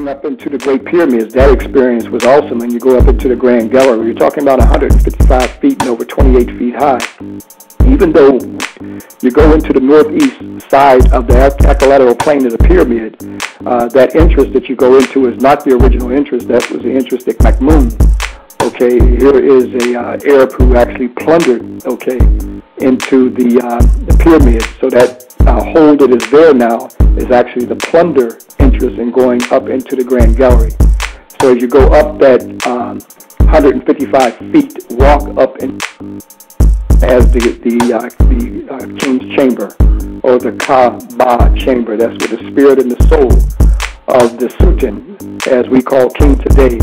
going up into the Great Pyramids, that experience was awesome. And you go up into the Grand Gallery, you're talking about 155 feet and over 28 feet high. Even though you go into the northeast side of the equilateral plane of the pyramid, that entrance that you go into is not the original entrance. That was the entrance at Makmoon. Okay, here is a Arab who actually plundered, okay, into the pyramid. So that hole that is there now is actually the plunder entrance and going up into the Grand Gallery. So as you go up that 155 feet, walk up in as the King's Chamber, or the Kaaba Chamber. That's where the spirit and the soul of the Sultan, as we call King today,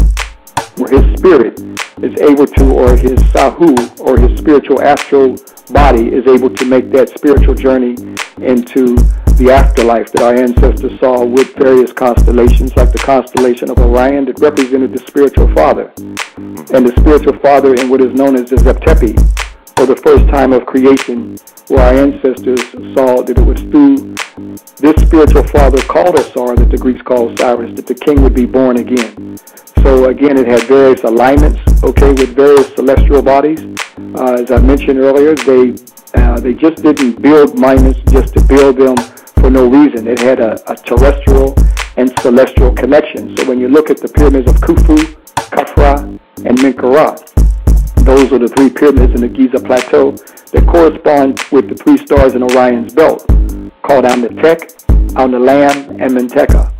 where his spirit is able to, or his Sahu, or his spiritual astral body is able to make that spiritual journey into the afterlife that our ancestors saw with various constellations, like the constellation of Orion that represented the spiritual father, and the spiritual father in what is known as the Zeptepi, or the first time of creation, where our ancestors saw that it was through this spiritual father called Asar, that the Greeks called Cyrus, that the king would be born again. So again, it had various alignments, okay, with various celestial bodies. As I mentioned earlier, they just didn't build monuments just to build them for no reason. It had a terrestrial and celestial connection. So when you look at the pyramids of Khufu, Khafra, and Menkaure, those are the three pyramids in the Giza Plateau that correspond with the three stars in Orion's belt, called Amentet, Alnilam, and Menteca.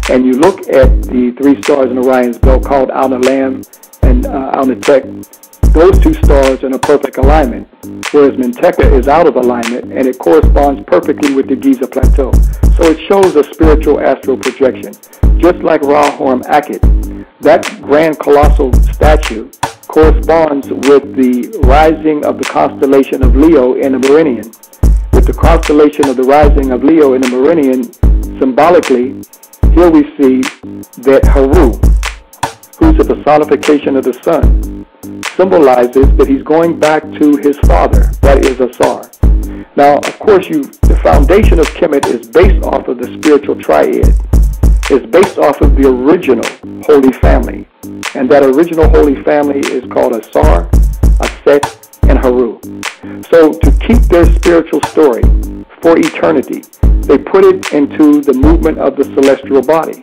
And you look at the three stars in Orion's belt called Alnilam and Amentet, those two stars are in a perfect alignment, whereas Menteca is out of alignment, and it corresponds perfectly with the Giza Plateau. So it shows a spiritual astral projection. Just like Ra-Horum Akhet, that grand colossal statue corresponds with the rising of the constellation of Leo in the meridian. With the constellation of the rising of Leo in the meridian, symbolically, here we see that Haru, who's a personification of the sun, symbolizes that he's going back to his father, that is Asar. Now, of course, the foundation of Kemet is based off of the spiritual triad. It's based off of the original Holy Family. And that original Holy Family is called Asar, Aset, and Haru. So to keep their spiritual story for eternity, they put it into the movement of the celestial body,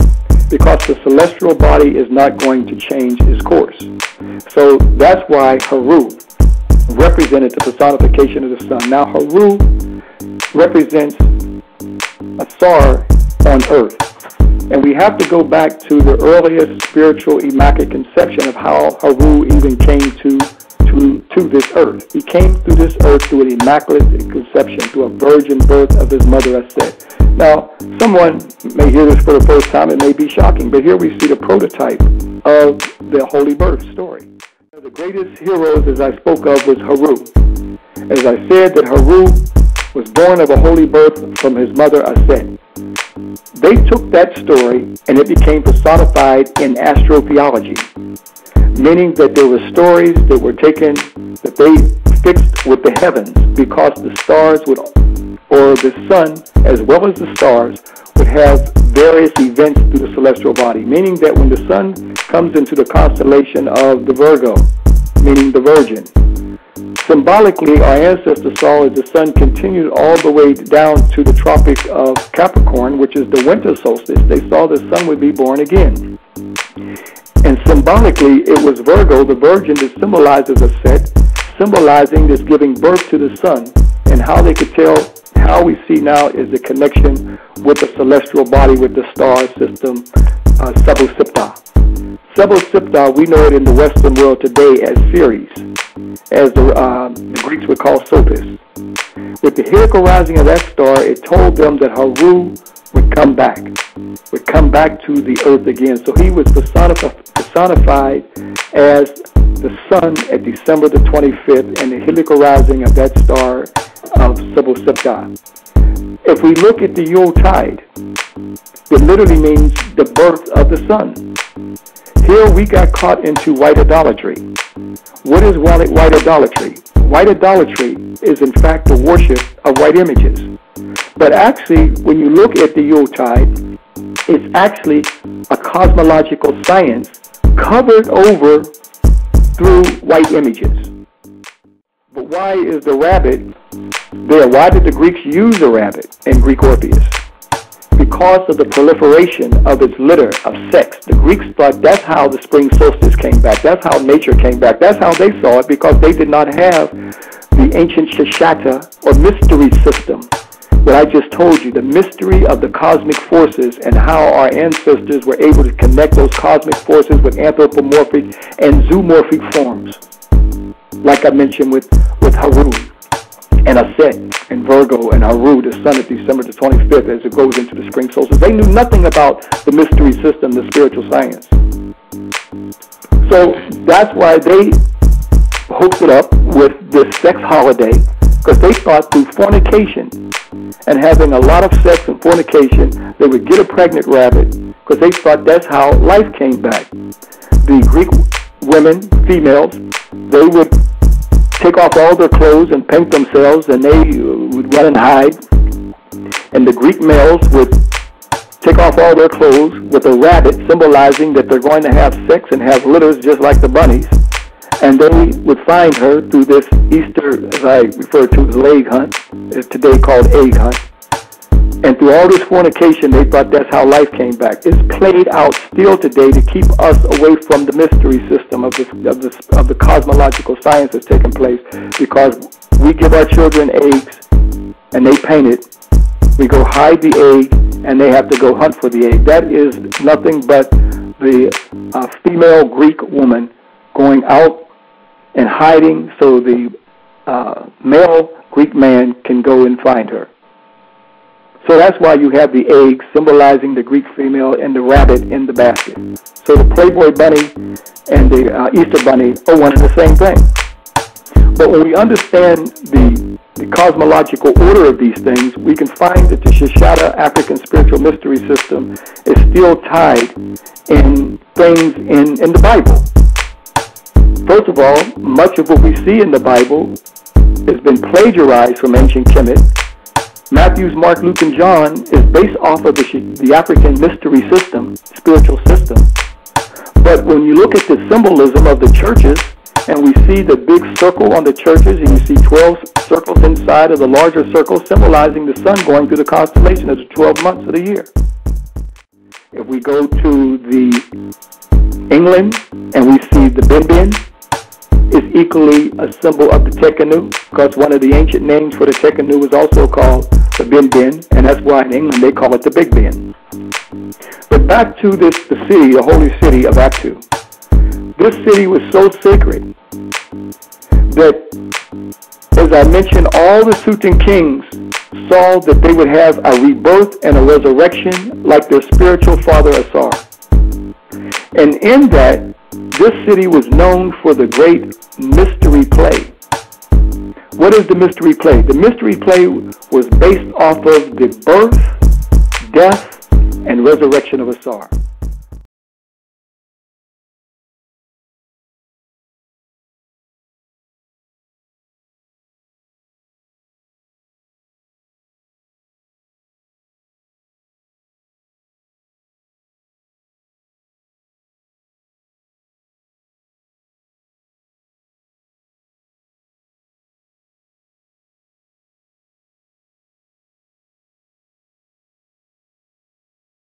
because the celestial body is not going to change its course. So that's why Haru represented the personification of the sun. Now Haru represents Asar on earth. And we have to go back to the earliest spiritual immaculate conception of how Haru even came to this earth. He came through this earth through an immaculate conception, through a virgin birth of his mother Aset. Now, someone may hear this for the first time. It may be shocking, but here we see the prototype of the holy birth story. The greatest heroes, as I spoke of, was Haru. As I said, that Haru was born of a holy birth from his mother Aset. They took that story and it became personified in astrotheology, meaning that there were stories that were taken, that they fixed with the heavens, because the stars would, or the sun as well as the stars, would have various events through the celestial body, meaning that when the sun comes into the constellation of the Virgo, meaning the Virgin, symbolically, our ancestors saw as the sun continued all the way down to the Tropic of Capricorn, which is the winter solstice, they saw the sun would be born again. And symbolically, it was Virgo, the Virgin, that symbolizes a set, symbolizing this giving birth to the sun. And how they could tell, how we see now is the connection with the celestial body, with the star system, Sebel-Siptah. Sebel-Siptah, we know it in the Western world today as Ceres, as the Greeks would call Sophis. With the heliacal rising of that star, it told them that Haru would come back to the earth again. So he was personified as the sun at December the 25th, and the heliacal rising of that star of Sebel-Siptah. If we look at the Yule tide, it literally means the birth of the sun. Here we got caught into white idolatry. What is white idolatry? White idolatry is in fact the worship of white images. But actually, when you look at the Yule tide, It's actually a cosmological science covered over through white images. But why is the rabbit there? Why did the Greeks use a rabbit in Greek Orpheus? Because of the proliferation of its litter of sex. The Greeks thought that's how the spring solstice came back. That's how nature came back. That's how they saw it, because they did not have the ancient Shashata or mystery system. What I just told you, the mystery of the cosmic forces and how our ancestors were able to connect those cosmic forces with anthropomorphic and zoomorphic forms. Like I mentioned with Haru and Aset and Virgo and Haru, the sun at December the 25th as it goes into the spring solstice. They knew nothing about the mystery system, the spiritual science. So that's why they hooked it up with this sex holiday, because they thought through fornication and having a lot of sex and fornication, they would get a pregnant rabbit, because they thought that's how life came back. The Greek women, females, they would take off all their clothes and paint themselves, and they would run and hide. And the Greek males would take off all their clothes with a rabbit, symbolizing that they're going to have sex and have litters just like the bunnies. And they would find her through this Easter, as I refer to as leg hunt, is today called egg hunt. And through all this fornication, they thought that's how life came back. It's played out still today to keep us away from the mystery system of the cosmological science that's taking place, because we give our children eggs and they paint it. We go hide the egg and they have to go hunt for the egg. That is nothing but the female Greek woman going out and hiding so the male Greek man can go and find her. So that's why you have the egg symbolizing the Greek female and the rabbit in the basket. So the Playboy bunny and the Easter bunny are one and the same thing. But when we understand the cosmological order of these things, we can find that the Shashata African spiritual mystery system is still tied in things in the Bible. First of all, much of what we see in the Bible has been plagiarized from ancient Kemet. Matthew, Mark, Luke, and John is based off of the African mystery system, spiritual system. But when you look at the symbolism of the churches, and we see the big circle on the churches, and you see 12 circles inside of the larger circle, symbolizing the sun going through the constellation of the 12 months of the year. If we go to the England, and we see the Bin, is equally a symbol of the Tekenu, because one of the ancient names for the Tekenu is also called the Bin, and that's why in England they call it the Big Ben. But back to the city, the holy city of Aktu. This city was so sacred that, as I mentioned, all the Sutan kings saw that they would have a rebirth and a resurrection like their spiritual father Asar. And in that, this city was known for the great mystery play. What is the mystery play? The mystery play was based off of the birth, death, and resurrection of Asar.